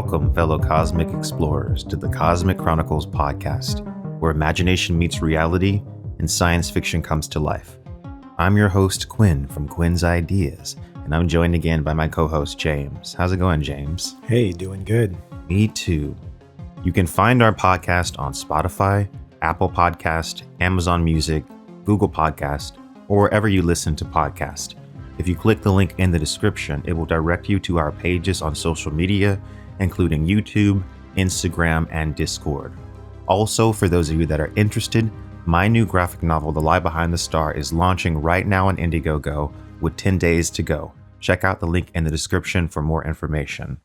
Welcome, fellow cosmic explorers, to the Cosmic Chronicles podcast, where imagination meets reality and science fiction comes to life. I'm your host, Quinn, from Quinn's Ideas, and I'm joined again by my co-host, James. How's it going, James? Hey, doing good. Me too. You can find our podcast on Spotify, Apple Podcast, Amazon Music, Google Podcast, or wherever you listen to podcasts. If you click the link in the description, it will direct you to our pages on social media, including YouTube, Instagram, and Discord. Also, for those of you that are interested, my new graphic novel, The Lie Behind the Star, is launching right now on Indiegogo with 10 days to go. Check out the link in the description for more information.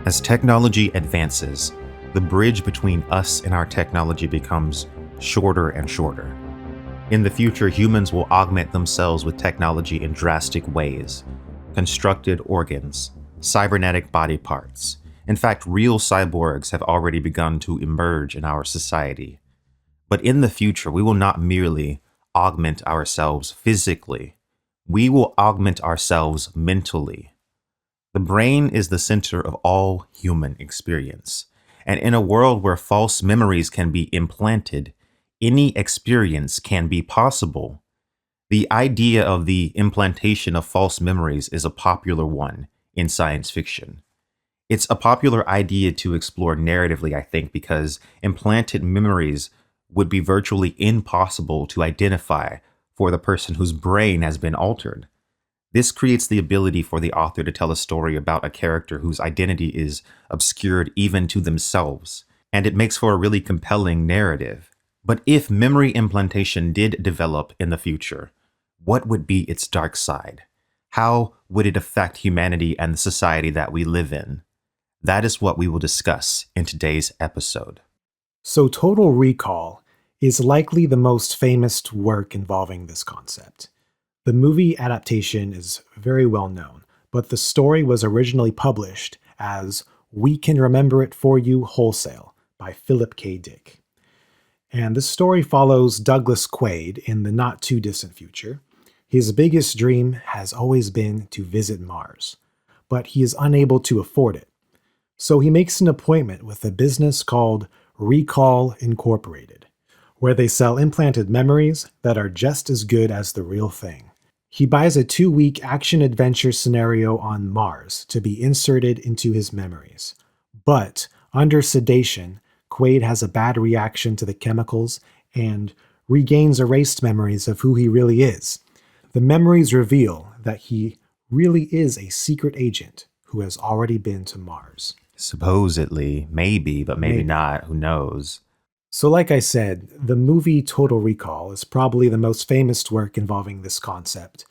As technology advances, the bridge between us and our technology becomes shorter and shorter. In the future, humans will augment themselves with technology in drastic ways. Constructed organs, cybernetic body parts. In fact, real cyborgs have already begun to emerge in our society. But in the future, we will not merely augment ourselves physically. We will augment ourselves mentally. The brain is the center of all human experience, and in a world where false memories can be implanted, any experience can be possible. The idea of the implantation of false memories is a popular one in science fiction. It's a popular idea to explore narratively, I think, because implanted memories would be virtually impossible to identify for the person whose brain has been altered. This creates the ability for the author to tell a story about a character whose identity is obscured even to themselves, and it makes for a really compelling narrative. But if memory implantation did develop in the future, what would be its dark side? How would it affect humanity and the society that we live in? That is what we will discuss in today's episode. So Total Recall is likely the most famous work involving this concept. The movie adaptation is very well known, but the story was originally published as We Can Remember It For You Wholesale by Philip K. Dick. And this story follows Douglas Quaid in the not-too-distant future. His biggest dream has always been to visit Mars, but he is unable to afford it. So he makes an appointment with a business called Recall Incorporated, where they sell implanted memories that are just as good as the real thing. He buys a 2-week action-adventure scenario on Mars to be inserted into his memories. But, under sedation, Quaid has a bad reaction to the chemicals and regains erased memories of who he really is. The memories reveal that he really is a secret agent who has already been to Mars. Supposedly, maybe, but maybe not, who knows? So like I said, the movie Total Recall is probably the most famous work involving this concept.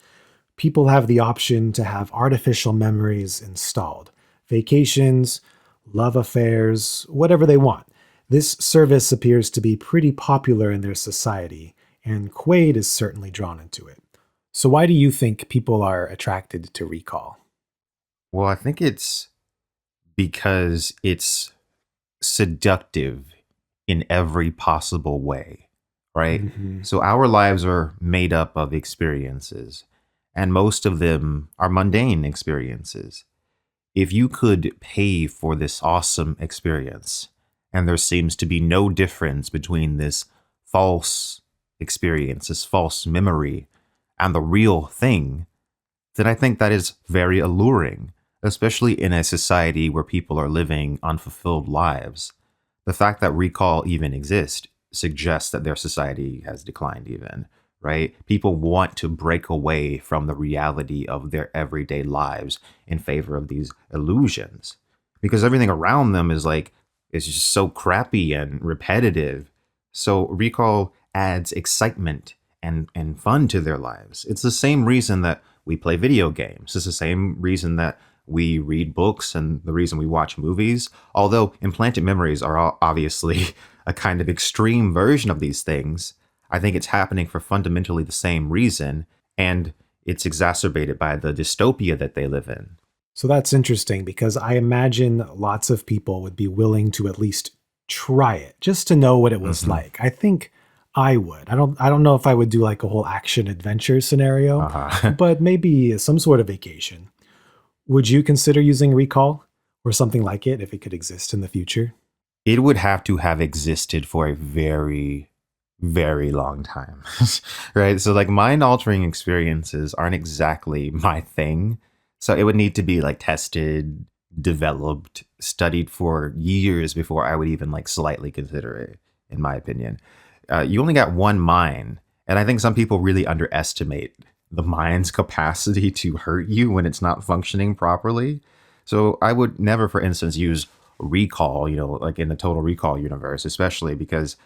People have the option to have artificial memories installed. Vacations, love affairs, whatever they want. This service appears to be pretty popular in their society, and Quaid is certainly drawn into it. So why do you think people are attracted to Recall? Well, I think it's because it's seductive in every possible way, right? Mm-hmm. So our lives are made up of experiences, and most of them are mundane experiences. If you could pay for this awesome experience, and there seems to be no difference between this false experience, this false memory, and the real thing, then I think that is very alluring, especially in a society where people are living unfulfilled lives. The fact that recall even exists suggests that their society has declined even, right? People want to break away from the reality of their everyday lives in favor of these illusions because everything around them is like, it's just so crappy and repetitive. So recall adds excitement and fun to their lives. It's the same reason that we play video games. It's the same reason that we read books and the reason we watch movies, although implanted memories are obviously a kind of extreme version of these things. I think it's happening for fundamentally the same reason, and it's exacerbated by the dystopia that they live in. So that's interesting because I imagine lots of people would be willing to at least try it just to know what it was Hmm. like. I think I would. I don't know if I would do like a whole action adventure scenario, Uh-huh. but maybe some sort of vacation. Would you consider using recall or something like it if it could exist in the future? It would have to have existed for a very, very long time. Right? So like mind altering experiences aren't exactly my thing. So it would need to be like tested, developed, studied for years before I would even like slightly consider it, in my opinion. You only got one mind. And I think some people really underestimate the mind's capacity to hurt you when it's not functioning properly. So I would never, for instance, use recall, like in the total recall universe, especially because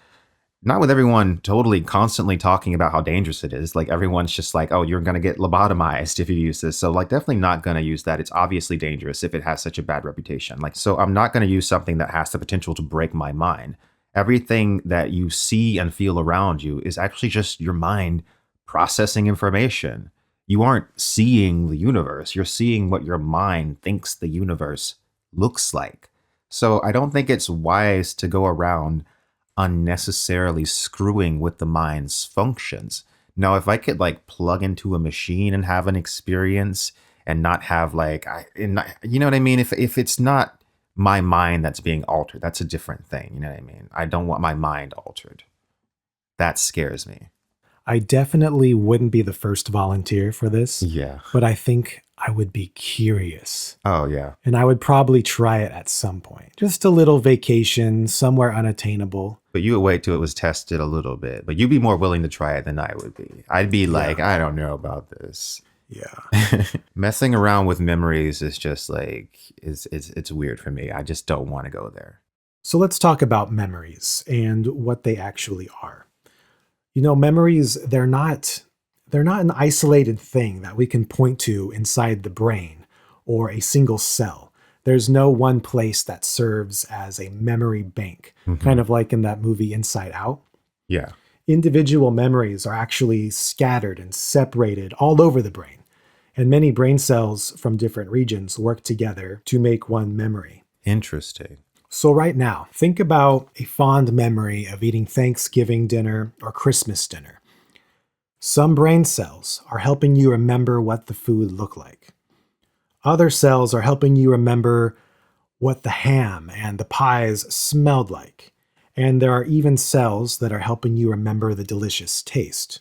not with everyone totally constantly talking about how dangerous it is. Like everyone's just like, oh, you're going to get lobotomized if you use this. So like definitely not going to use that. It's obviously dangerous if it has such a bad reputation. Like, so I'm not going to use something that has the potential to break my mind. Everything that you see and feel around you is actually just your mind processing information. You aren't seeing the universe. You're seeing what your mind thinks the universe looks like. So I don't think it's wise to go around unnecessarily screwing with the mind's functions. Now, if I could like plug into a machine and have an experience and not have like, you know what I mean? If it's not my mind that's being altered, that's a different thing. You know what I mean? I don't want my mind altered. That scares me. I definitely wouldn't be the first volunteer for this, Yeah. but I think I would be curious. Oh, yeah. And I would probably try it at some point. Just a little vacation somewhere unattainable. But you would wait till it was tested a little bit. But you'd be more willing to try it than I would be. I'd be Yeah. like, I don't know about this. Yeah. Messing around with memories is just like it's weird for me. I just don't want to go there. So let's talk about memories and what they actually are. Memories, they're not an isolated thing that we can point to inside the brain or a single cell. There's no one place that serves as a memory bank, kind Hmm. of like in that movie Inside Out. Yeah. Individual memories are actually scattered and separated all over the brain, and many brain cells from different regions work together to make one memory. Interesting. So, right now, think about a fond memory of eating Thanksgiving dinner or Christmas dinner. Some brain cells are helping you remember what the food looked like. Other cells are helping you remember what the ham and the pies smelled like. And there are even cells that are helping you remember the delicious taste.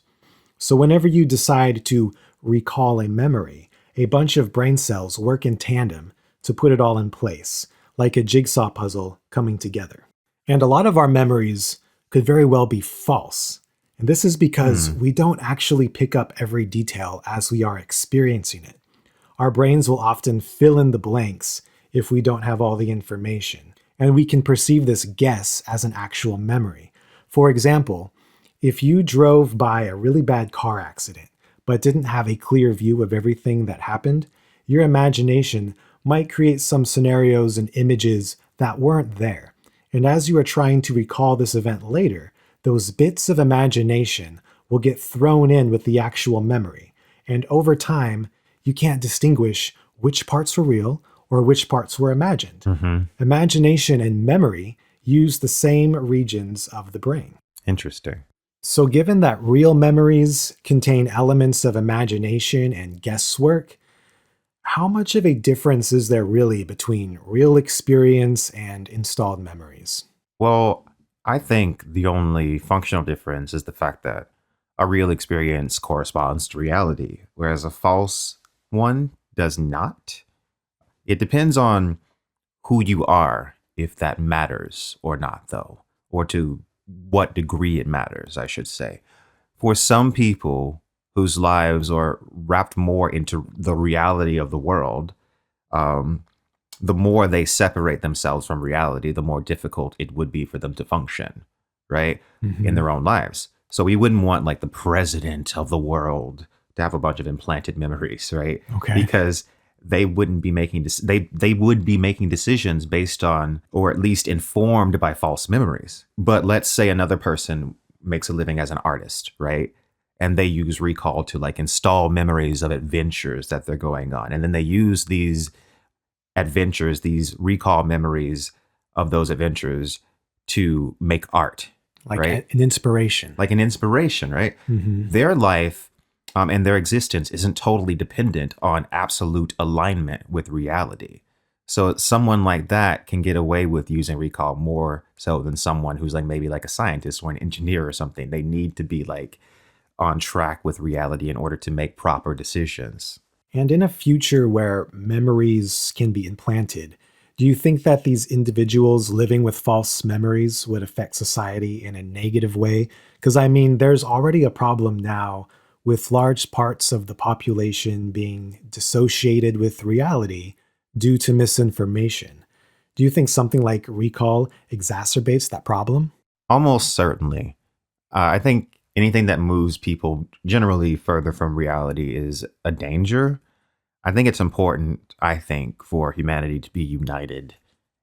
So, whenever you decide to recall a memory, a bunch of brain cells work in tandem to put it all in place, like a jigsaw puzzle coming together. And a lot of our memories could very well be false. And this is because Hmm. we don't actually pick up every detail as we are experiencing it. Our brains will often fill in the blanks if we don't have all the information, and we can perceive this guess as an actual memory. For example, if you drove by a really bad car accident but didn't have a clear view of everything that happened, your imagination might create some scenarios and images that weren't there. And as you are trying to recall this event later, those bits of imagination will get thrown in with the actual memory. And over time, you can't distinguish which parts were real or which parts were imagined. Hmm. Imagination and memory use the same regions of the brain. Interesting. So, given that real memories contain elements of imagination and guesswork, how much of a difference is there really between real experience and installed memories? Well, I think the only functional difference is the fact that a real experience corresponds to reality, whereas a false one does not. It depends on who you are, if that matters or not, though, or to what degree it matters, I should say. For some people whose lives are wrapped more into the reality of the world, um, the more they separate themselves from reality, the more difficult it would be for them to function, right? In Mhm. their own lives. So we wouldn't want like the president of the world to have a bunch of implanted memories, right? Okay. Because they wouldn't be making they would be making decisions based on or at least informed by false memories. But let's say another person makes a living as an artist, right? And they use recall to like install memories of adventures that they're going on. And then they use these adventures, these recall memories of those adventures to make art, Like right? an inspiration. Like an inspiration, right? Their life and their existence isn't totally dependent on absolute alignment with reality. So someone like that can get away with using recall more so than someone who's like maybe like a scientist or an engineer or something. They need to be like on track with reality in order to make proper decisions. And in a future where memories can be implanted, do you think that these individuals living with false memories would affect society in a negative way? Because I mean, there's already a problem now with large parts of the population being dissociated with reality due to misinformation. Do you think something like recall exacerbates that problem? Almost certainly. I think anything that moves people generally further from reality is a danger. I think it's important, I think, for humanity to be united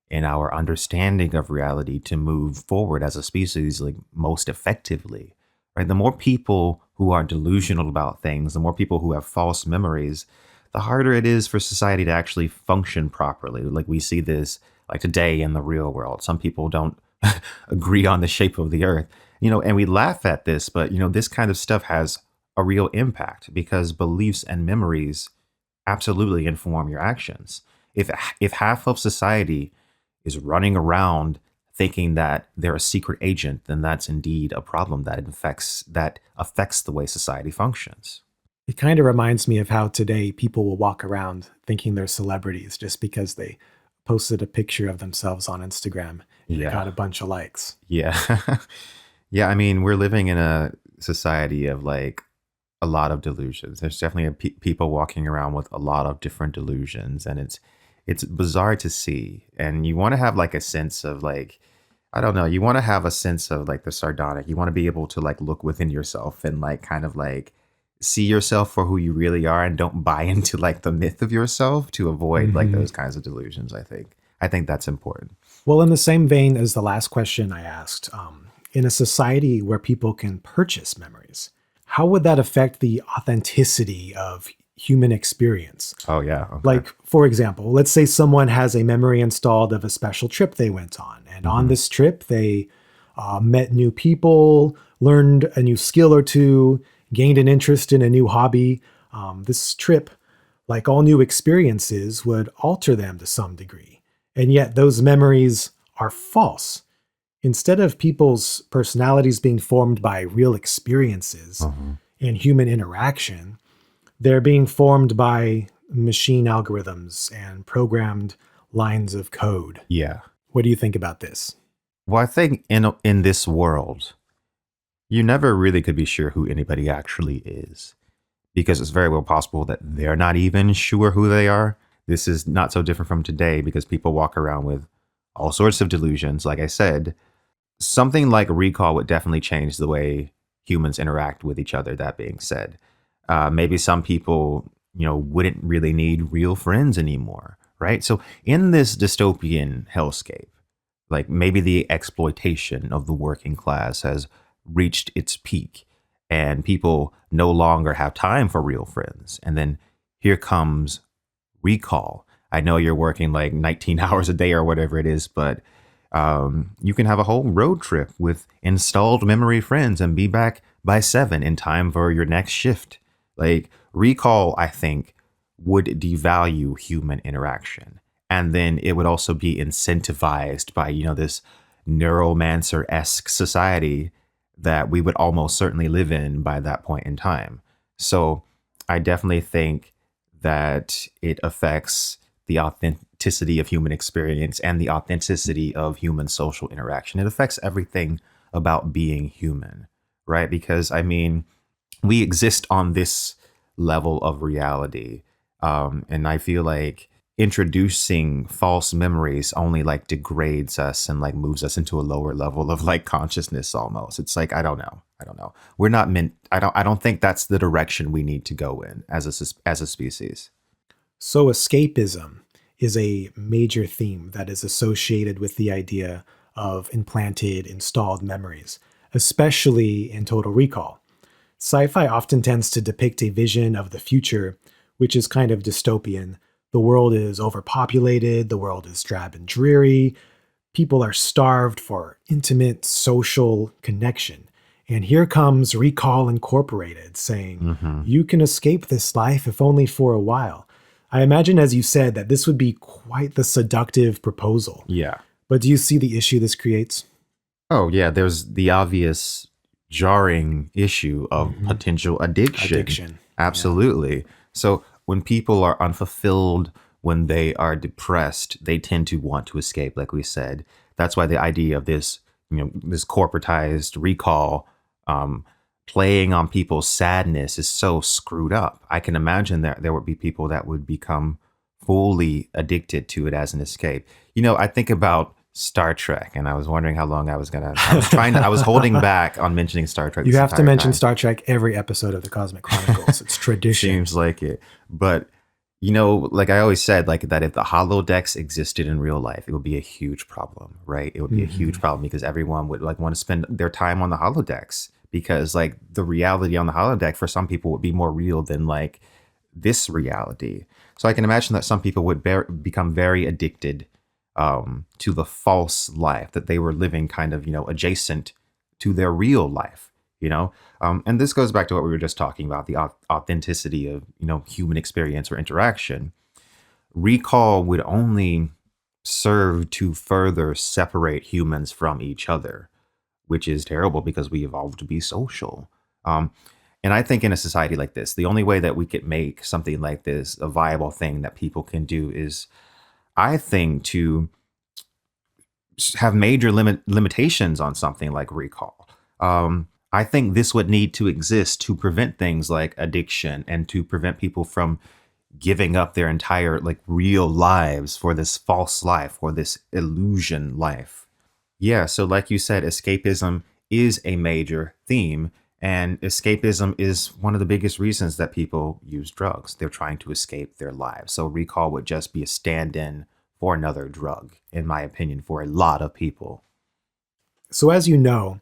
in our understanding of reality to move forward as a species like most effectively. Right? The more people who are delusional about things, the more people who have false memories, the harder it is for society to actually function properly. Like we see this like today in the real world. Some people don't agree on the shape of the earth, and we laugh at this, but this kind of stuff has a real impact because beliefs and memories absolutely inform your actions. If half of society is running around thinking that they're a secret agent, then that's indeed a problem that affects the way society functions. It kind of reminds me of how today people will walk around thinking they're celebrities just because they posted a picture of themselves on Instagram and it got Yeah. a bunch of likes. Yeah. Yeah, I mean, we're living in a society of like a lot of delusions. There's definitely people walking around with a lot of different delusions, and it's bizarre to see. And you want to have like a sense of like, I don't know, you want to have a sense of like the sardonic. You want to be able to like look within yourself and like kind of like see yourself for who you really are and don't buy into like the myth of yourself to avoid like hmm those kinds of delusions, I think that's important. Well, in the same vein as the last question I asked, in a society where people can purchase memories, how would that affect the authenticity of human experience? Oh yeah, okay. Like, for example, let's say someone has a memory installed of a special trip they went on. And on hmm this trip, they met new people, learned a new skill or two, gained an interest in a new hobby. This trip, like all new experiences, would alter them to some degree. And yet, those memories are false. Instead of people's personalities being formed by real experiences uh and human interaction, they're being formed by machine algorithms and programmed lines of code. Yeah. What do you think about this? Well, I think in this world, you never really could be sure who anybody actually is because it's very well possible that they're not even sure who they are. This is not so different from today because people walk around with all sorts of delusions. Like I said, something like recall would definitely change the way humans interact with each other. That being said, maybe some people, wouldn't really need real friends anymore, right? So in this dystopian hellscape, like maybe the exploitation of the working class has reached its peak and people no longer have time for real friends. And then here comes recall. I know you're working like 19 hours a day or whatever it is, but you can have a whole road trip with installed memory friends and be back by 7 in time for your next shift. Like recall, I think, would devalue human interaction. And then it would also be incentivized by, this neuromancer-esque society that we would almost certainly live in by that point in time. So I definitely think that it affects the authenticity of human experience and the authenticity of human social interaction. It affects everything about being human, right? Because I mean, we exist on this level of reality. And I feel like introducing false memories only like degrades us and like moves us into a lower level of like consciousness almost. It's like, I don't know. We're not meant, I don't think that's the direction we need to go in as a species. So, escapism is a major theme that is associated with the idea of implanted, installed memories, especially in Total Recall. Sci fi often tends to depict a vision of the future, which is kind of dystopian, The world is overpopulated, the world is drab and dreary, people are starved for intimate social connection. And here comes Recall Incorporated saying, Hmm. you can escape this life if only for a while. I imagine, as you said, that this would be quite the seductive proposal. Yeah. But do you see the issue this creates? Oh, yeah. There's the obvious jarring issue of Mhm. potential addiction. Addiction. Absolutely. So when people are unfulfilled, when they are depressed, they tend to want to escape, like we said. That's why the idea of this, this corporatized recall, playing on people's sadness is so screwed up. I can imagine that there would be people that would become fully addicted to it as an escape. I think about Star Trek, and I was wondering how long I was I was holding back on mentioning Star Trek. You this have to entire mention time. Star Trek every episode of the Cosmic Chronicles. It's tradition. Seems like it. But, like I always said, like that if the holodecks existed in real life, it would be a huge problem, right? It would be a huge problem because everyone would like want to spend their time on the holodecks because like the reality on the holodeck for some people would be more real than like this reality. So I can imagine that some people would become very addicted to the false life that they were living kind of, adjacent to their real life, and this goes back to what we were just talking about, the authenticity of, human experience or interaction. Recall would only serve to further separate humans from each other, which is terrible because we evolved to be social. And I think in a society like this, the only way that we could make something like this a viable thing that people can do is, I think, to have major limitations on something like recall. I think this would need to exist to prevent things like addiction and to prevent people from giving up their entire like real lives for this false life or this illusion life. Yeah, so like you said, escapism is a major theme, and escapism is one of the biggest reasons that people use drugs. They're trying to escape their lives. So recall would just be a stand-in for another drug, in my opinion, for a lot of people. So, as you know,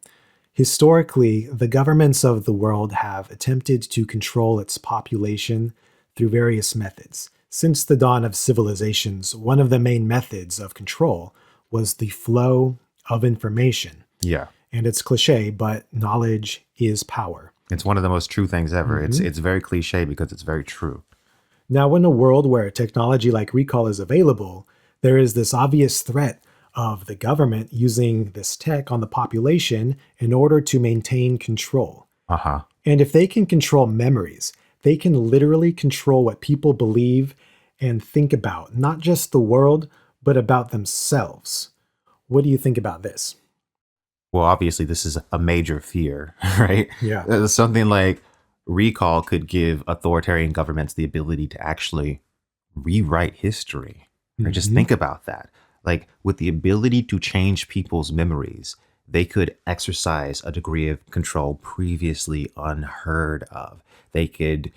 historically, the governments of the world have attempted to control its population through various methods. Since the dawn of civilizations, one of the main methods of control was the flow of information. Yeah. And it's cliche, but knowledge is power. It's one of the most true things ever. It's very cliche because it's very true. Now, in a world where technology like recall is available, there is this obvious threat of the government using this tech on the population in order to maintain control. Uh-huh. And if they can control memories, they can literally control what people believe and think about, not just the world, but about themselves. What do you think about this? Well, obviously, this is a major fear, right? Yeah. Something like recall could give authoritarian governments the ability to actually rewrite history. Or just think about that. Like with the ability to change people's memories, they could exercise a degree of control previously unheard of. They could,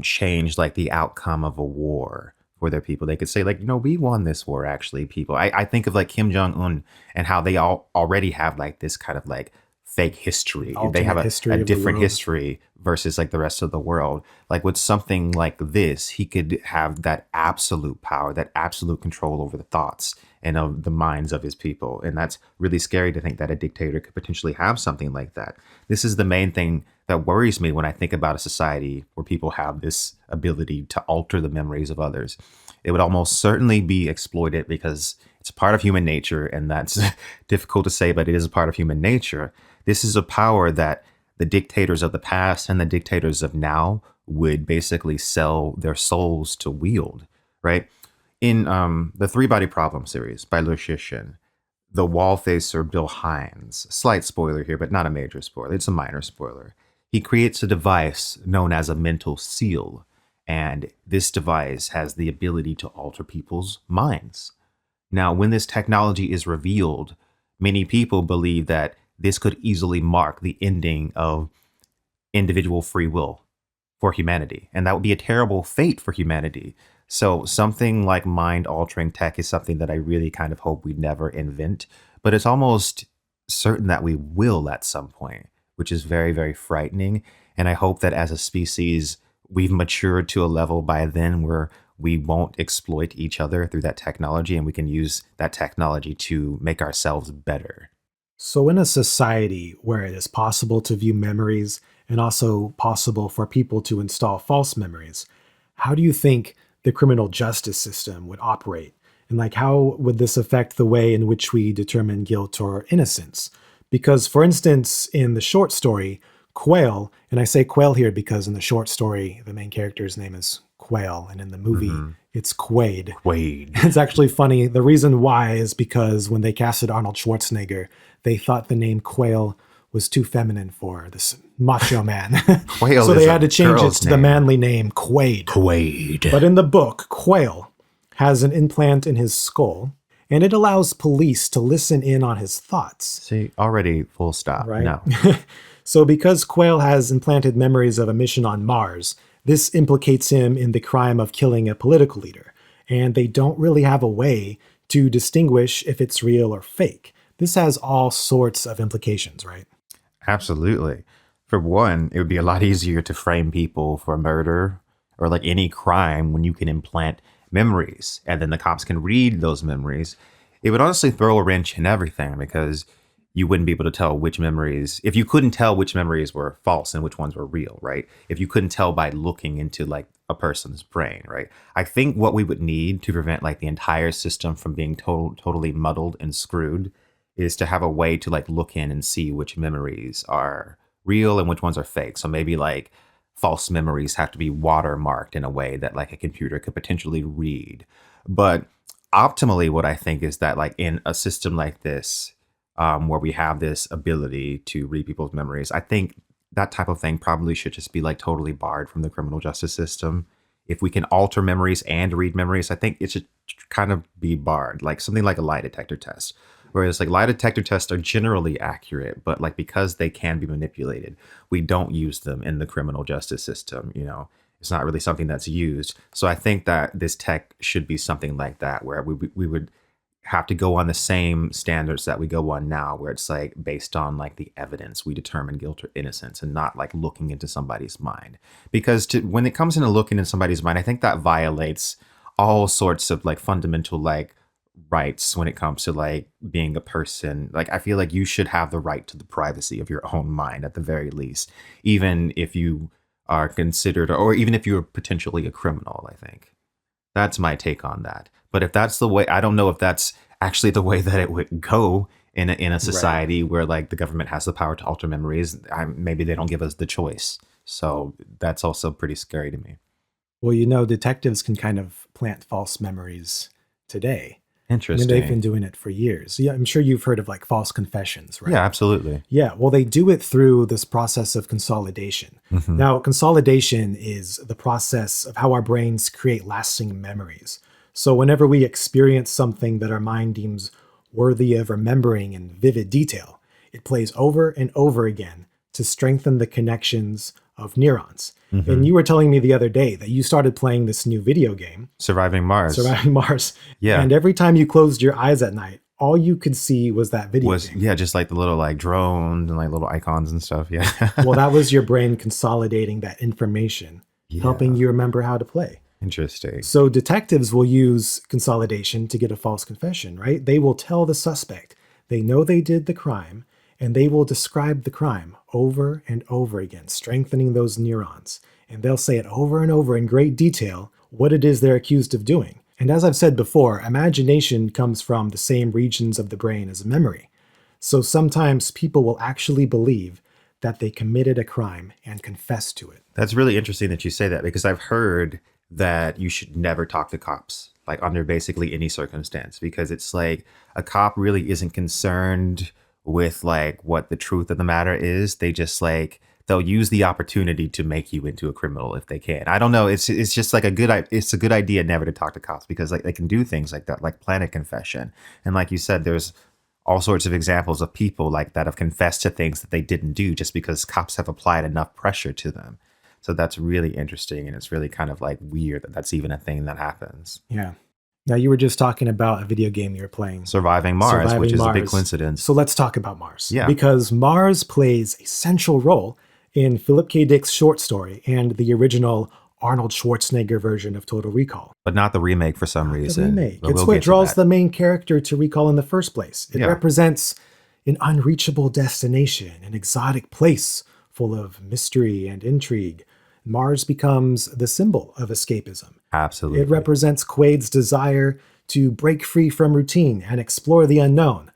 change like the outcome of a war for their people. They could say like, we won this war, actually, people. I think of like Kim Jong-un and how they all already have like this kind of like fake history. They have a different history versus like the rest of the world. Like with something like this, he could have that absolute power, that absolute control over the thoughts and of the minds of his people. And that's really scary to think that a dictator could potentially have something like that. This is the main thing that worries me when I think about a society where people have this ability to alter the memories of others. It would almost certainly be exploited because it's a part of human nature, and that's difficult to say, but it is a part of human nature. This is a power that the dictators of the past and the dictators of now would basically sell their souls to wield, right? In the Three Body Problem series by Lucian, the wall facer Bill Hines, slight spoiler here, but not a major spoiler, it's a minor spoiler. He creates a device known as a mental seal, and this device has the ability to alter people's minds. Now, when this technology is revealed, many people believe that this could easily mark the ending of individual free will for humanity. And that would be a terrible fate for humanity. So something like mind-altering tech is something that I really kind of hope we never invent. But it's almost certain that we will at some point, which is very, very frightening. And I hope that as a species, we've matured to a level by then where we won't exploit each other through that technology, and we can use that technology to make ourselves better. So, in a society where it is possible to view memories and also possible for people to install false memories, how do you think the criminal justice system would operate? And like, how would this affect the way in which we determine guilt or innocence? Because, for instance, in the short story, Quail, and I say Quail here because in the short story, the main character's name is Quail, and in the movie, it's Quaid. Quaid. It's actually funny. The reason why is because when they casted Arnold Schwarzenegger, they thought the name Quail was too feminine for this macho man. Quail so is they a had to change it girl's to the name. manly name Quaid. Quaid. But in the book, Quail has an implant in his skull, and it allows police to listen in on his thoughts. See, already full stop. Right? No. So because Quail has implanted memories of a mission on Mars, this implicates him in the crime of killing a political leader. And they don't really have a way to distinguish if it's real or fake. This has all sorts of implications, right? Absolutely. For one, it would be a lot easier to frame people for murder or like any crime when you can implant memories and then the cops can read those memories. It would honestly throw a wrench in everything because you wouldn't be able to tell which memories, if you couldn't tell which memories were false and which ones were real, right? If you couldn't tell by looking into like a person's brain, right? I think what we would need to prevent like the entire system from being totally muddled and screwed is to have a way to like look in and see which memories are real and which ones are fake. So maybe like false memories have to be watermarked in a way that like a computer could potentially read. But optimally, what I think is that like in a system like this, where we have this ability to read people's memories, I think that type of thing probably should just be like totally barred from the criminal justice system. If we can alter memories and read memories, I think it should kind of be barred, like something like a lie detector test. Whereas like lie detector tests are generally accurate, but like because they can be manipulated, we don't use them in the criminal justice system. You know, it's not really something that's used. So I think that this tech should be something like that, where we would have to go on the same standards that we go on now, where it's like based on like the evidence we determine guilt or innocence and not like looking into somebody's mind. Because when it comes into looking into somebody's mind, I think that violates all sorts of like fundamental like rights when it comes to like being a person. Like I feel like you should have the right to the privacy of your own mind at the very least, even if you are considered or even if you're potentially a criminal. I think that's my take on that. But if that's the way, I don't know if that's actually the way that it would go in a society where like the government has the power to alter memories. Maybe they don't give us the choice. So that's also pretty scary to me. Well, you know, detectives can kind of plant false memories today. Interesting. I mean, they've been doing it for years. Yeah, I'm sure you've heard of like false confessions, right? Yeah, absolutely. Yeah, well, they do it through this process of consolidation. Mhm. Now, consolidation is the process of how our brains create lasting memories. So whenever we experience something that our mind deems worthy of remembering in vivid detail, it plays over and over again to strengthen the connections of neurons. Mhm. And you were telling me the other day that you started playing this new video game, Surviving Mars. Surviving Mars. Yeah. And every time you closed your eyes at night, all you could see was that video game. Yeah, just like the little like drones and like little icons and stuff. Yeah. Well, that was your brain consolidating that information, helping you remember how to play. Interesting. So detectives will use consolidation to get a false confession, right? They will tell the suspect they know they did the crime, and they will describe the crime over and over again, strengthening those neurons. And they'll say it over and over in great detail what it is they're accused of doing. And as I've said before, imagination comes from the same regions of the brain as memory. So sometimes people will actually believe that they committed a crime and confess to it. That's really interesting that you say that, because I've heard that you should never talk to cops, like under basically any circumstance, because it's like a cop really isn't concerned with like what the truth of the matter is. They just like, they'll use the opportunity to make you into a criminal if they can. I don't know. It's just like it's a good idea never to talk to cops, because like they can do things like that, like plan a confession. And like you said, there's all sorts of examples of people like that have confessed to things that they didn't do just because cops have applied enough pressure to them. So that's really interesting. And it's really kind of like weird that that's even a thing that happens. Yeah. Now, you were just talking about a video game you were playing. Surviving Mars, which is a big coincidence. So let's talk about Mars. Yeah. Because Mars plays a central role in Philip K. Dick's short story and the original Arnold Schwarzenegger version of Total Recall. But not the remake for some The reason. remake. But It's we'll what get to draws that. the main character to Recall in the first place. It Yeah. represents an unreachable destination, an exotic place full of mystery and intrigue. Mars becomes the symbol of escapism. Absolutely. It represents Quaid's desire to break free from routine and explore the unknown.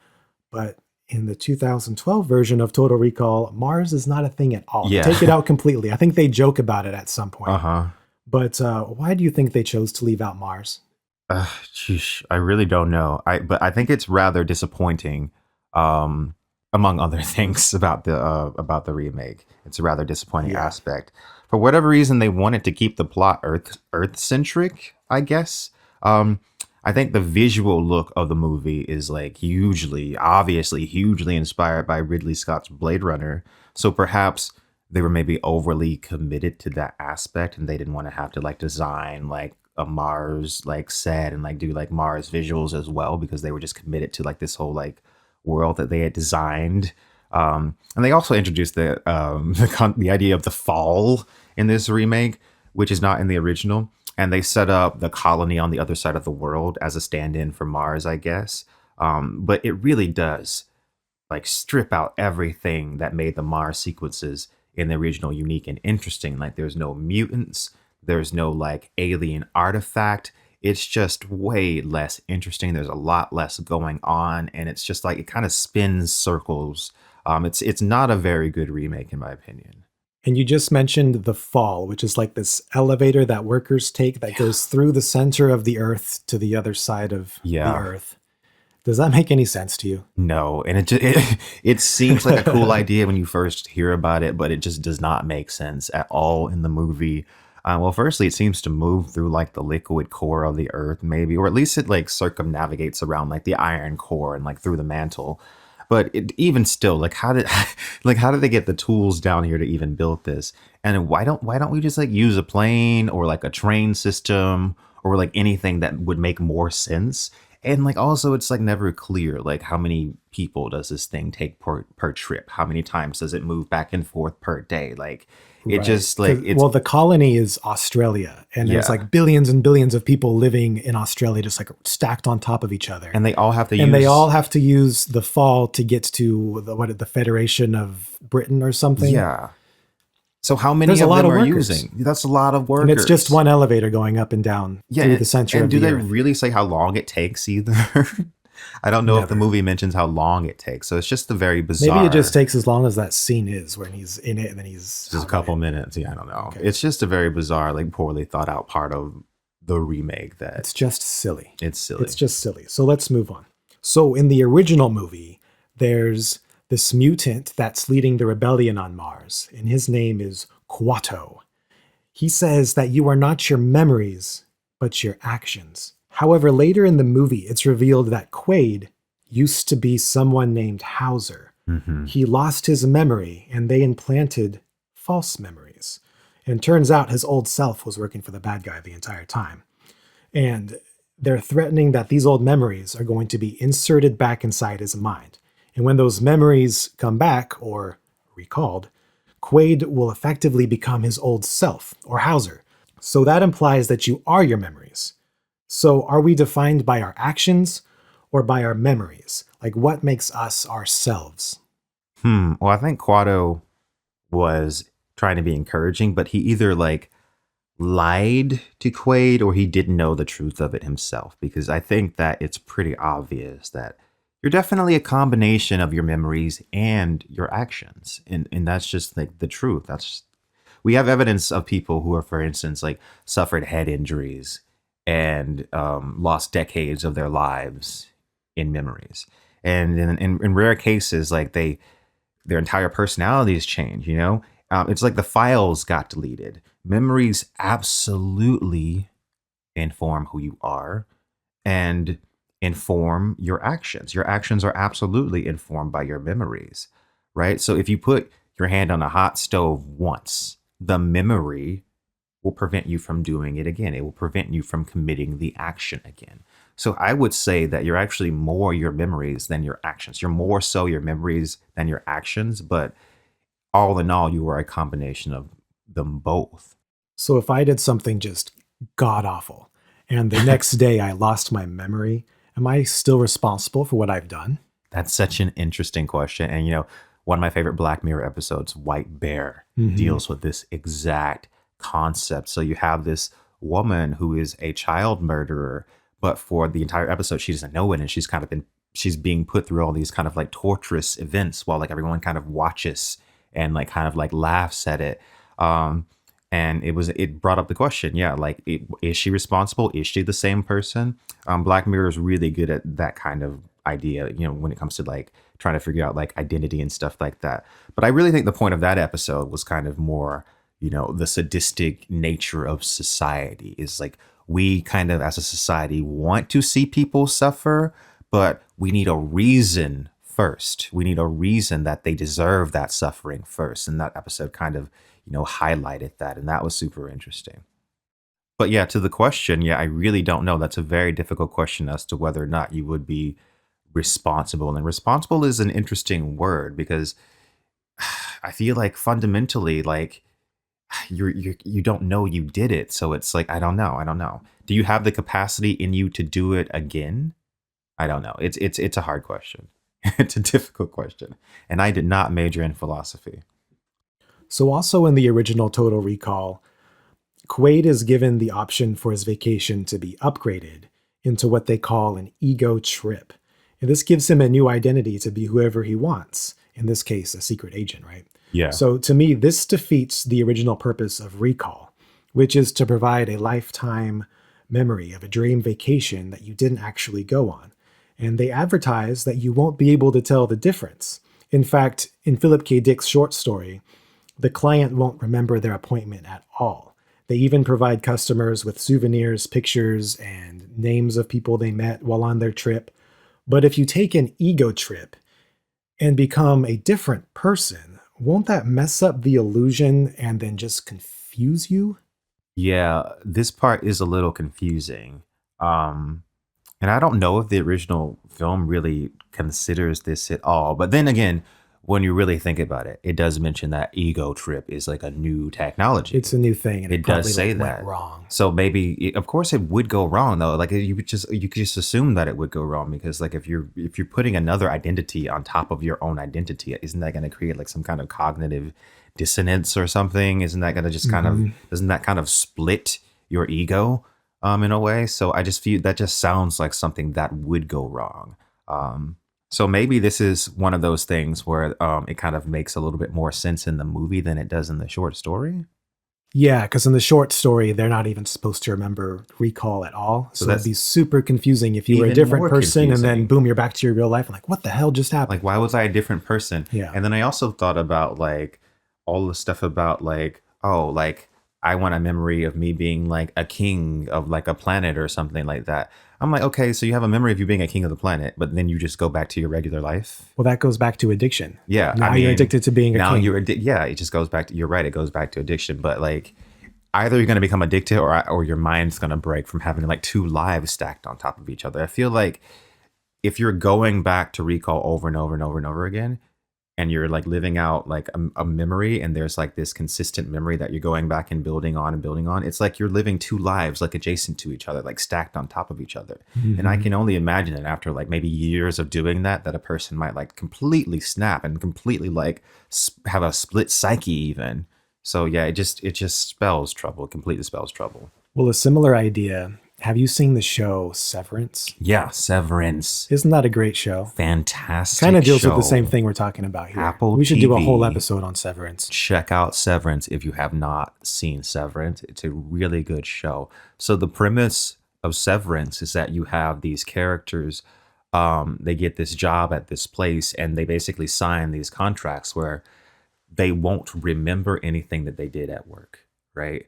But in the 2012 version of Total Recall, Mars is not a thing at all. Yeah. Take it out completely. I think they joke about it at some point. Uh-huh. But why do you think they chose to leave out Mars? Sheesh, I really don't know. But I think it's rather disappointing, among other things about the remake. It's a rather disappointing aspect. For whatever reason, they wanted to keep the plot Earth centric, I guess. I think the visual look of the movie is like obviously hugely inspired by Ridley Scott's Blade Runner. So perhaps they were maybe overly committed to that aspect, and they didn't want to have to like design like a Mars like set and like do like Mars visuals as well, because they were just committed to like this whole like world that they had designed. And they also introduced the idea of the fall in this remake, which is not in the original. And they set up the colony on the other side of the world as a stand-in for Mars, I guess. But it really does like strip out everything that made the Mars sequences in the original unique and interesting. Like there's no mutants, there's no like alien artifact. It's just way less interesting. There's a lot less going on, and it's just like it kind of spins circles. It's not a very good remake in my opinion. And you just mentioned the fall, which is like this elevator that workers take that goes through the center of the Earth to the other side of the Earth. Does that make any sense to you? No, and it seems like a cool idea when you first hear about it, but it just does not make sense at all in the movie. Well, firstly, it seems to move through like the liquid core of the Earth, maybe, or at least it like circumnavigates around like the iron core and like through the mantle. But even still, like how did they get the tools down here to even build this? And why don't we just like use a plane or like a train system or like anything that would make more sense? And like also it's like never clear like how many people does this thing take per trip? How many times does it move back and forth per day? Like it just like it's well, the colony is Australia, and there's like billions and billions of people living in Australia, just like stacked on top of each other. And they all have to use the fall to get to the Federation of Britain or something. Yeah. So how many There's of a lot them of are workers. using? That's a lot of workers. And it's just one elevator going up and down through the center and of do the they Earth. really say how long it takes either? I don't know if the movie mentions how long it takes. So it's just a very bizarre. Maybe it just takes as long as that scene is when he's in it and then he's just a couple minutes. Yeah, I don't know. Okay. It's just a very bizarre, like poorly thought out part of the remake that it's just silly. It's silly. It's just silly. So let's move on. So in the original movie, there's this mutant that's leading the rebellion on Mars, and his name is Quato. He says that you are not your memories, but your actions. However, later in the movie, it's revealed that Quaid used to be someone named Hauser. Mm-hmm. He lost his memory, and they implanted false memories. And turns out his old self was working for the bad guy the entire time. And they're threatening that these old memories are going to be inserted back inside his mind. And when those memories come back, or recalled, Quaid will effectively become his old self, or Hauser. So that implies that you are your memories. So are we defined by our actions or by our memories? Like what makes us ourselves? Well, I think Quato was trying to be encouraging, but he either like lied to Quaid or he didn't know the truth of it himself, because I think that it's pretty obvious that you're definitely a combination of your memories and your actions. And that's just like the truth. We have evidence of people who are, for instance, like suffered head injuries and lost decades of their lives in memories. And in rare cases, like their entire personalities change, you know? It's like the files got deleted. Memories absolutely inform who you are and inform your actions. Your actions are absolutely informed by your memories, right? So if you put your hand on a hot stove once, the memory will prevent you from doing it again. It will prevent you from committing the action again. So I would say that you're actually more your memories than your actions. You're more so your memories than your actions, but all in all, you are a combination of them both. So if I did something just god awful and the next day I lost my memory, am I still responsible for what I've done? That's such an interesting question. And, one of my favorite Black Mirror episodes, White Bear, Hmm. deals with this exact concept. So you have this woman who is a child murderer, but for the entire episode, she doesn't know it. And she's being put through all these kind of like torturous events while like everyone kind of watches and like kind of like laughs at it. Um, and it brought up the question, yeah, like, is she responsible? Is she the same person? Black Mirror is really good at that kind of idea, when it comes to like trying to figure out like identity and stuff like that. But I really think the point of that episode was kind of more, the sadistic nature of society is like we kind of as a society want to see people suffer, but we need a reason first. We need a reason that they deserve that suffering first. And that episode kind of, highlighted that. And that was super interesting. But yeah, to the question, yeah, I really don't know. That's a very difficult question as to whether or not you would be responsible. And responsible is an interesting word because I feel like fundamentally, like you don't know you did it. So it's like, I don't know. I don't know. Do you have the capacity in you to do it again? I don't know. It's a hard question. It's a difficult question. And I did not major in philosophy. So also in the original Total Recall, Quaid is given the option for his vacation to be upgraded into what they call an ego trip. And this gives him a new identity to be whoever he wants, in this case, a secret agent, right? Yeah. So to me, this defeats the original purpose of recall, which is to provide a lifetime memory of a dream vacation that you didn't actually go on. And they advertise that you won't be able to tell the difference. In fact, in Philip K. Dick's short story, the client won't remember their appointment at all. They even provide customers with souvenirs, pictures, and names of people they met while on their trip. But if you take an ego trip and become a different person, won't that mess up the illusion and then just confuse you? Yeah, this part is a little confusing. Um, and I don't know if the original film really considers this at all. But then again, when you really think about it, it does mention that ego trip is like a new technology. It's a new thing, and it It does probably say went that. wrong. So maybe, of course, it would go wrong though. Like you could just assume that it would go wrong because like if you're putting another identity on top of your own identity, isn't that going to create like some kind of cognitive dissonance or something? Isn't that going to just kind of Mhm. doesn't that kind of split your ego in a way? So I just feel that just sounds like something that would go wrong. Um, so maybe this is one of those things where it kind of makes a little bit more sense in the movie than it does in the short story. Yeah, because in the short story, they're not even supposed to remember recall at all. So So it'd that's be super confusing if you were a even different more person and then confusing. boom, you're back to your real life. And like, what the hell just happened? Like, why was I a different person? Yeah. And then I also thought about like all the stuff about like, oh, like I want a memory of me being like a king of like a planet or something like that. I'm like, okay, so you have a memory of you being a king of the planet, but then you just go back to your regular life. Well, that goes back to addiction. Yeah, Now I you're mean, addicted to being a now king. yeah, it just goes back to, you're right, it goes back to addiction, but like either you're going to become addicted or your mind's going to break from having like two lives stacked on top of each other. I feel like if you're going back to recall over and over and over and over again, and you're like living out like a memory, and there's like this consistent memory that you're going back and building on, it's like you're living two lives like adjacent to each other, like stacked on top of each other. And I Mhm. can only imagine that after like maybe years of doing that, that a person might like completely snap and completely like have a split psyche even. So yeah, it just spells trouble. It completely spells trouble. Well, a similar idea. Have you seen the show Severance? Yeah, Severance, Isn't that a great show? fantastic. Kind of deals with the show. same thing we're talking about here. Apple We should do a TV. whole episode on Severance. Check out Severance if you have not seen Severance. It's a really good show. So the premise of Severance is that you have these characters, they get this job at this place, and they basically sign these contracts where they won't remember anything that they did at work, right?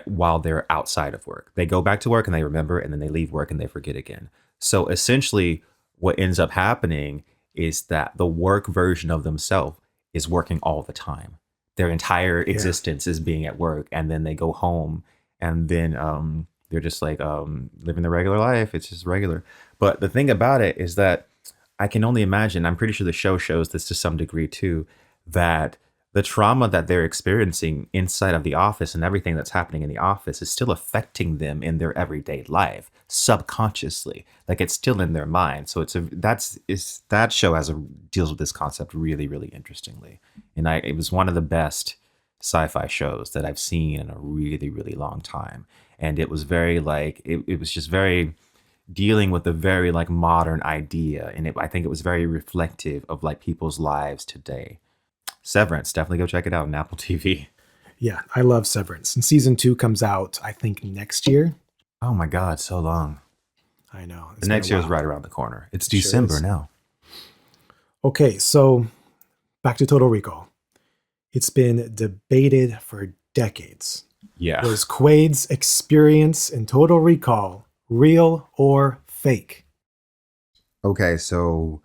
While they're outside of work. They go back to work and they remember, and then they leave work and they forget again. So essentially, what ends up happening is that the work version of themselves is working all the time. Their entire Yeah. existence is being at work, and then they go home, and then they're just like living their regular life. It's just regular. But the thing about it is that I can only imagine, I'm pretty sure the show shows this to some degree too, that the trauma that they're experiencing inside of the office and everything that's happening in the office is still affecting them in their everyday life subconsciously. Like it's still in their mind. So that show deals with this concept really, really interestingly. And it was one of the best sci-fi shows that I've seen in a really, really long time. And it was very like, it was just very dealing with a very like modern idea. And I think it was very reflective of like people's lives today. Severance, definitely go check it out on Apple TV. Yeah, I love Severance. And season 2 comes out, I think, next year. Oh my God, so long. I know. The next year is right around the corner. It's December now. Okay, so back to Total Recall. It's been debated for decades. Yeah. Was Quaid's experience in Total Recall real or fake? Okay, so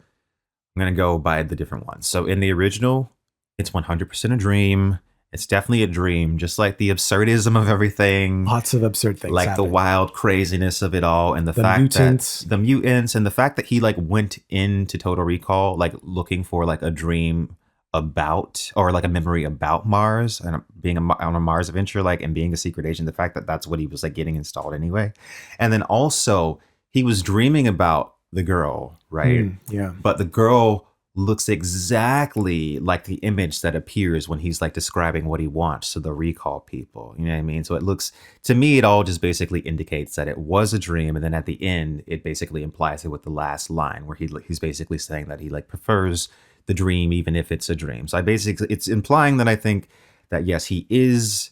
I'm going to go by the different ones. So in the original, it's 100% a dream. It's definitely a dream, just like the absurdism of everything. Lots of absurd things like happen. The wild craziness of it all, and the fact mutants. that the mutants, and the fact that he like went into Total Recall like looking for like a dream about, or like a memory about Mars and being on a Mars adventure, like, and being a secret agent. The fact that that's what he was like getting installed anyway. And then also he was dreaming about the girl, right? Yeah. But the girl looks exactly like the image that appears when he's like describing what he wants to the recall people. You know what I mean? So it looks, to me, it all just basically indicates that it was a dream. And then at the end, it basically implies it with the last line where he's basically saying that he like prefers the dream, even if it's a dream. So it's implying that I think that, yes, he is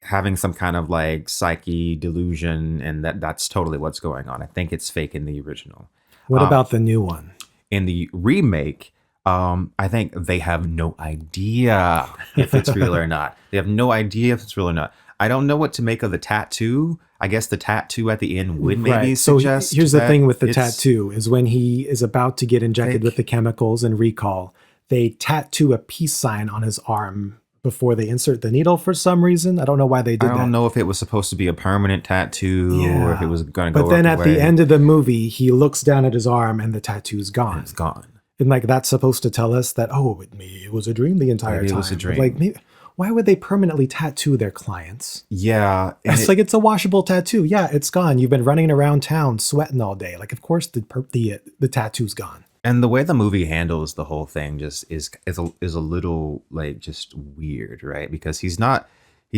having some kind of like psyche delusion, and that's totally what's going on. I think it's fake in the original. What about the new one? In the remake, I think they have no idea if it's real or not. They have no idea if it's real or not. I don't know what to make of the tattoo. I guess the tattoo at the end would maybe suggest. So here's the thing with the tattoo is when he is about to get injected with the chemicals and recall, they tattoo a peace sign on his arm before they insert the needle for some reason. I don't know why they did that. I don't know if it was supposed to be a permanent tattoo or if it was going to go. But then at the end of the movie, he looks down at his arm and the tattoo's gone. It's gone. And like that's supposed to tell us that, it was a dream the entire time. It was a dream. But like, why would they permanently tattoo their clients? Yeah. It's like it's a washable tattoo. Yeah, it's gone. You've been running around town sweating all day. Like, of course the tattoo's gone. And the way the movie handles the whole thing just is a little like just weird, right? Because he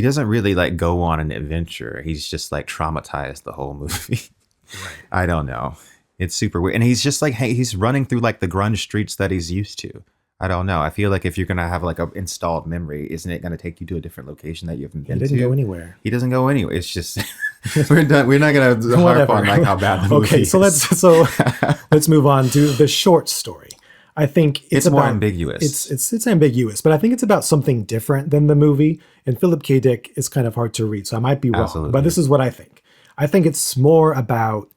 doesn't really like go on an adventure. He's just like traumatized the whole movie. Right. I don't know. It's super weird. And he's just like, hey, he's running through like the grunge streets that he's used to. I don't know. I feel like if you're going to have like a installed memory, isn't it going to take you to a different location that you haven't been to? He didn't go anywhere. He doesn't go anywhere. It's just, we're done. We're not going to harp on like how bad the movie is. Let's move on to the short story. I think it's more ambiguous. It's ambiguous, but I think it's about something different than the movie. And Philip K. Dick is kind of hard to read, so I might be wrong. Absolutely. But this is what I think. I think it's more about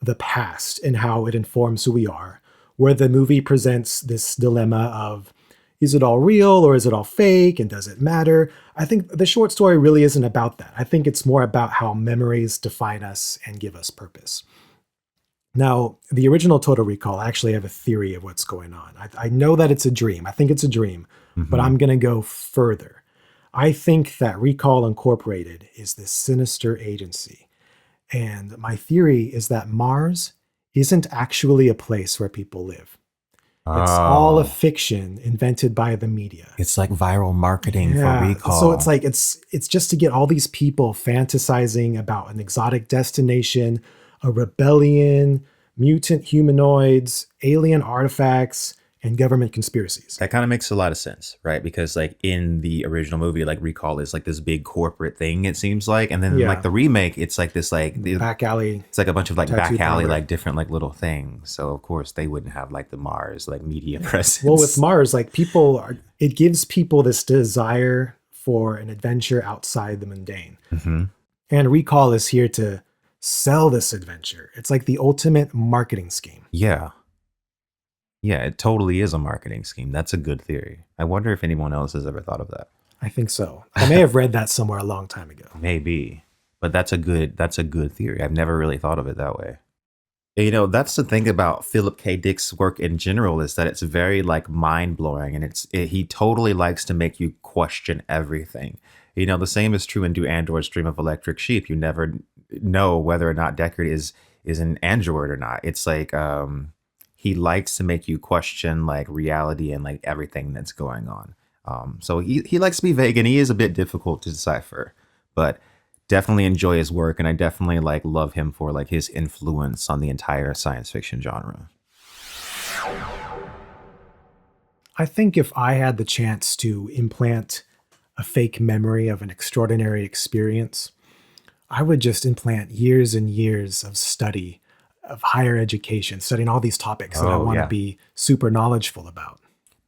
the past and how it informs who we are, where the movie presents this dilemma of, is it all real or is it all fake, and does it matter? I think the short story really isn't about that. I think it's more about how memories define us and give us purpose. Now, the original Total Recall, I actually have a theory of what's going on. I know that it's a dream. I think it's a dream, but I'm going to go further. I think that Recall Incorporated is this sinister agency. And my theory is that Mars isn't actually a place where people live. It's all a fiction invented by the media. It's like viral marketing for Recall. So it's like it's just to get all these people fantasizing about an exotic destination, a rebellion, mutant humanoids, alien artifacts, and government conspiracies. That kind of makes a lot of sense, right? Because like in the original movie, like Recall is like this big corporate thing, it seems like. And then like the remake, it's like this like back alley. It's like a bunch of like back alley, powder. like different like little things. So of course they wouldn't have like the Mars like media presence. Well, with Mars, like it gives people this desire for an adventure outside the mundane. Mm-hmm. And Recall is here to sell this adventure. It's like the ultimate marketing scheme. Yeah. Yeah, it totally is a marketing scheme. That's a good theory. I wonder if anyone else has ever thought of that. I think so. I may have read that somewhere a long time ago. Maybe. But that's a good theory. I've never really thought of it that way. That's the thing about Philip K. Dick's work in general is that it's very like mind blowing, and he totally likes to make you question everything. The same is true in Do Androids Dream of Electric Sheep. You never know whether or not Deckard is an android or not. It's like he likes to make you question like reality and like everything that's going on. So he likes to be vague, and he is a bit difficult to decipher, but definitely enjoy his work, and I definitely like love him for like his influence on the entire science fiction genre. I think if I had the chance to implant a fake memory of an extraordinary experience, I would just implant years and years of study, of higher education, studying all these topics that I Oh want to yeah, be super knowledgeable about.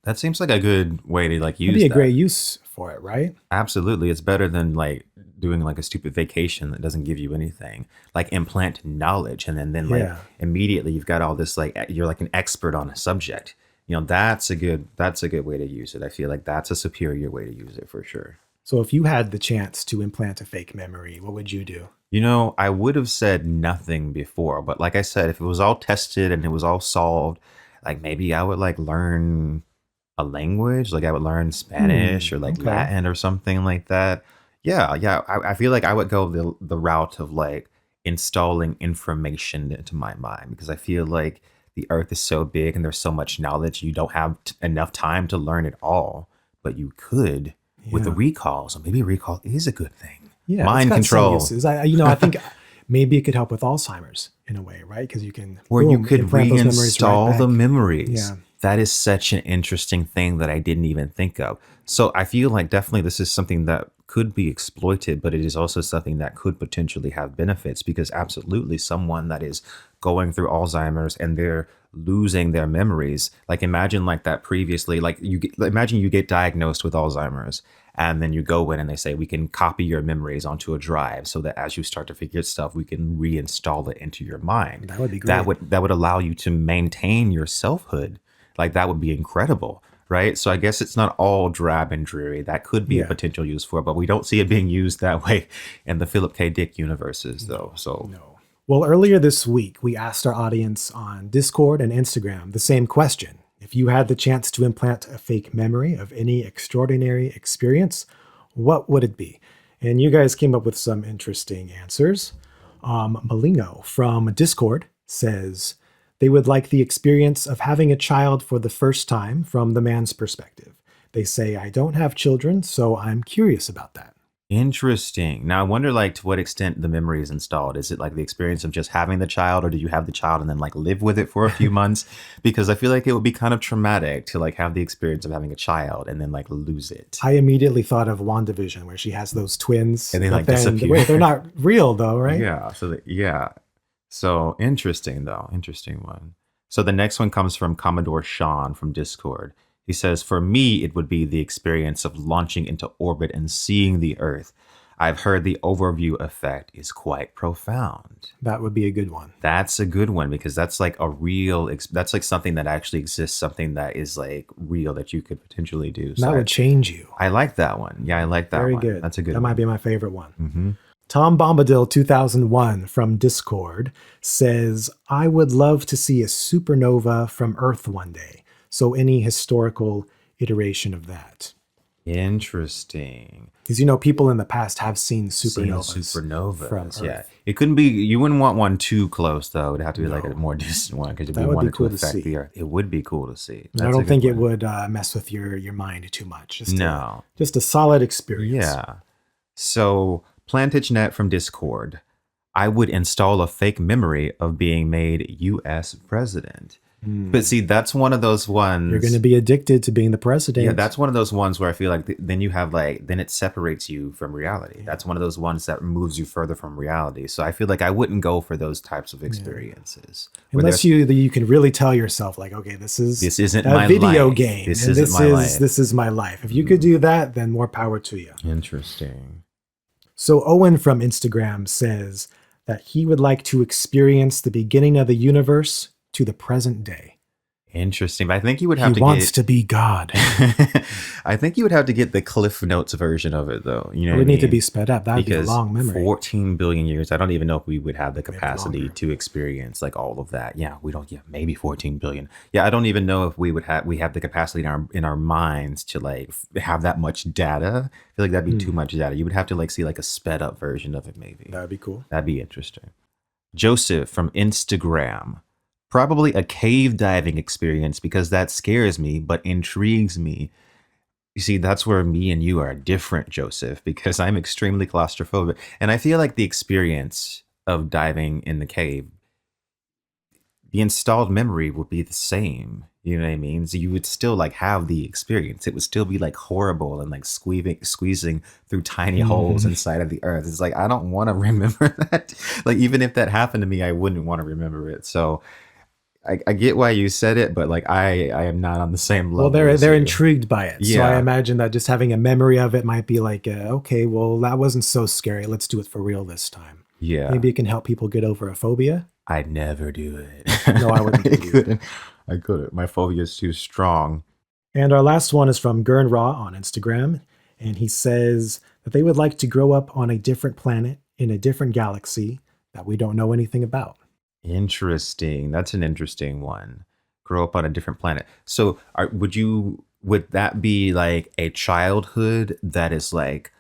that seems like a good way to like It'd use be a that. great use for it, right? Absolutely, it's better than like doing like a stupid vacation that doesn't give you anything. Like implant knowledge, and then like Yeah. immediately you've got all this like you're like an expert on a subject. That's a good way to use it. I feel like that's a superior way to use it for sure. So if you had the chance to implant a fake memory, what would you do? I would have said nothing before, but like I said, if it was all tested and it was all solved, like maybe I would like learn a language, like I would learn Spanish or like Okay. Latin or something like that. Yeah, yeah. I feel like I would go the route of like installing information into my mind because I feel like the earth is so big and there's so much knowledge, you don't have enough time to learn it all, but you could with the Yeah. recall. So maybe recall is a good thing. Yeah, it's Mind got some control. uses. I think maybe it could help with Alzheimer's in a way, right? Because you can Or you boom, could implant those memories right reinstall the back. memories. Yeah. That is such an interesting thing that I didn't even think of. So I feel like definitely this is something that could be exploited, but it is also something that could potentially have benefits because absolutely someone that is going through Alzheimer's and they're losing their memories. Like imagine like that previously, imagine you get diagnosed with Alzheimer's and then you go in and they say we can copy your memories onto a drive so that as you start to forget stuff we can reinstall it into your mind. That would be that great. would that would allow you to maintain your selfhood. Like that would be incredible, right? So I guess it's not all drab and dreary. That could be a Yeah. potential use for it, but we don't see it being used that way in the Philip K. Dick universes though. So No. Well, earlier this week, we asked our audience on Discord and Instagram the same question. If you had the chance to implant a fake memory of any extraordinary experience, what would it be? And you guys came up with some interesting answers. Malino from Discord says they would like the experience of having a child for the first time from the man's perspective. They say, I don't have children, so I'm curious about that. interesting. Now I wonder like to what extent the memory is installed. Is it like the experience of just having the child, or do you have the child and then like live with it for a few months? Because I feel like it would be kind of traumatic to like have the experience of having a child and then like lose it. I immediately thought of WandaVision, where she has those twins. And they, but like, then, disappear. wait, they're not real though, right? Yeah. Yeah. So interesting though. Interesting one. So the next one comes from Commodore Sean from Discord. He says, for me, it would be the experience of launching into orbit and seeing the Earth. I've heard the overview effect is quite profound. That would be a good one. That's a good one because that's like that's like something that actually exists, something that is like real that you could potentially do. So That would change you. I like that one. Yeah, I like that Very one. good. That's a good That one. might be my favorite one. Hmm. Tom Bombadil 2001 from Discord says, I would love to see a supernova from Earth one day. So any historical iteration of that. Interesting. Because people in the past have seen supernovas. Supernovas. from Yeah. Earth. It couldn't be, you wouldn't want one too close though. It'd have to be like a No. more distant one because That we would want be it to cool to affect see. the Earth. It would be cool to see. I don't think it would mess with your mind too much. No. Just a solid experience. Yeah. So, PlantageNet from Discord. I would install a fake memory of being made US president. But see, that's one of those ones. You're going to be addicted to being the president. Yeah, that's one of those ones where I feel like then you have like, then it separates you from reality. That's one of those ones that moves you further from reality. So I feel like I wouldn't go for those types of experiences. Where Unless you can really tell yourself like, okay, this isn't a a video life. game. This and isn't my life. This is my life. If you could do that, then more power to you. Interesting. So Owen from Instagram says that he would like to experience the beginning of the universe to the present day. Interesting. But I think you would have He to wants get. to be God. I think you would have to get the Cliff Notes version of it, though. You know, It what would I need to mean? be sped up. That would be a Because long memory. 14 billion years, I don't even know if we would have the capacity longer. to experience like all of that. Yeah, we don't. Yeah, maybe 14 billion. Yeah, I don't even know if we have the capacity in our minds to like have that much data. I feel like that'd be too much data. You would have to like see like a sped up version of it, maybe. That would be cool. That'd be interesting. Joseph from Instagram. Probably a cave diving experience because that scares me but intrigues me. You see, that's where me and you are different, Joseph, because I'm extremely claustrophobic. And I feel like the experience of diving in the cave, the installed memory would be the same. You know what I mean? So you would still like have the experience. It would still be like horrible and like squeezing through tiny holes inside of the earth. It's like, I don't want to remember that. Like, even if that happened to me, I wouldn't want to remember it. So I get why you said it, but like I am not on the same level. Well, they're you. intrigued by it. So Yeah. I imagine that just having a memory of it might be like, okay, well, that wasn't so scary. Let's do it for real this time. Yeah. Maybe it can help people get over a phobia. I'd never do it. No, I wouldn't do it either. I couldn't. My phobia is too strong. And our last one is from Gurn Raw on Instagram. And he says that they would like to grow up on a different planet in a different galaxy that we don't know anything about. Interesting. That's an interesting one. Grow up on a different planet. So would that be like a childhood that is like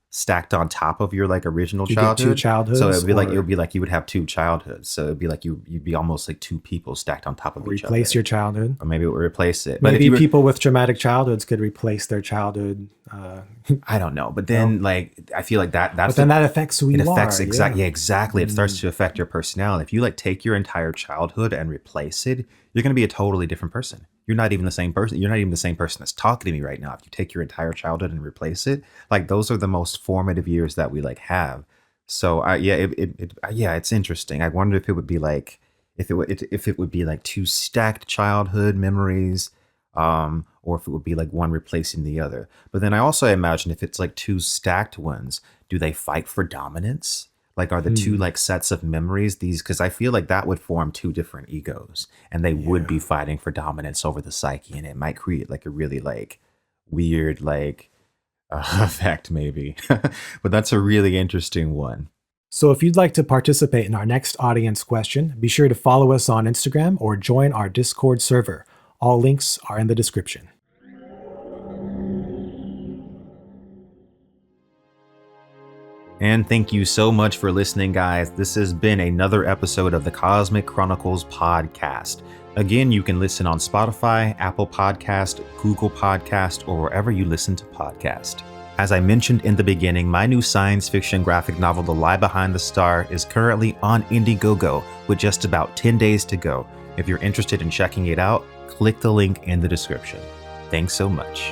stacked on top of your like original You get childhood? two childhoods, So it or would be like you would have two childhoods. So it'd be like you'd be almost like two people stacked on top of each other. replace your childhood. Or maybe it would replace it. But if Maybe you were, people with traumatic childhoods could replace their childhood. I don't know. But then like I feel like that's But then that affects who you are. exactly. It starts to affect your personality. If you like take your entire childhood and replace it, you're going to be a totally different person. You're not even the same person. You're not even the same person that's talking to me right now. If you take your entire childhood and replace it, like those are the most formative years that we like have. So it's interesting. I wonder if it would be like if it would be like two stacked childhood memories, or if it would be like one replacing the other. But then I also imagine if it's like two stacked ones, do they fight for dominance? Like, are the two like sets of memories these? Because I feel like that would form two different egos, and they would be fighting for dominance over the psyche, and it might create like a really like weird like effect, maybe. But that's a really interesting one. So if you'd like to participate in our next audience question, be sure to follow us on Instagram or join our Discord server. All links are in the description. And thank you so much for listening, guys. This has been another episode of the Cosmic Chronicles podcast. Again, you can listen on Spotify, Apple Podcast, Google Podcast, or wherever you listen to podcasts. As I mentioned in the beginning, my new science fiction graphic novel, The Lie Behind the Star, is currently on Indiegogo with just about 10 days to go. If you're interested in checking it out, click the link in the description. Thanks so much.